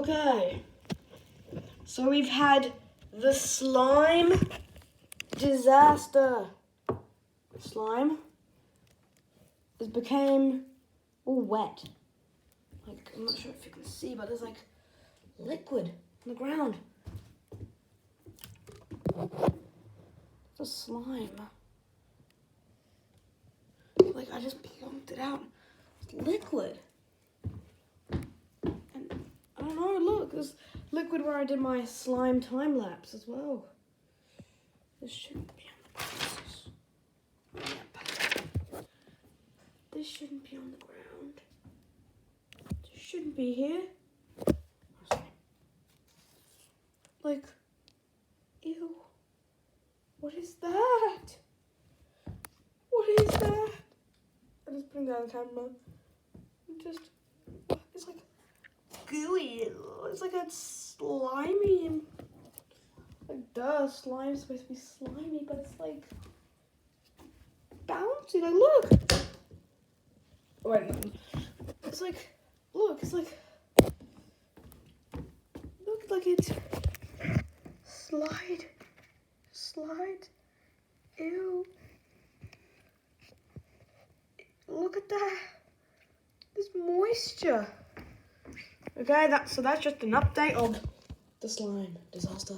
Okay, so we've had the slime disaster. Slime became all wet. Like, I'm not sure if you can see, but there's like liquid on the ground. The slime. Like, I just plunked it out. It's liquid. And I don't know, look, there's liquid where I did my slime time lapse as well. This shouldn't be on the boxes. Yep. This shouldn't be on the ground. This shouldn't be here. Like, ew. What is that? What is that? I'm just putting down the camera. It's like gooey. It's like a slimy. Like, duh, slime's supposed to be slimy, but it's like bouncy. Like, look. Wait, no. It's like, look, it's like, look, like it's slide. Ew. Look at that. There's moisture. Okay, so that's just an update of the slime disaster.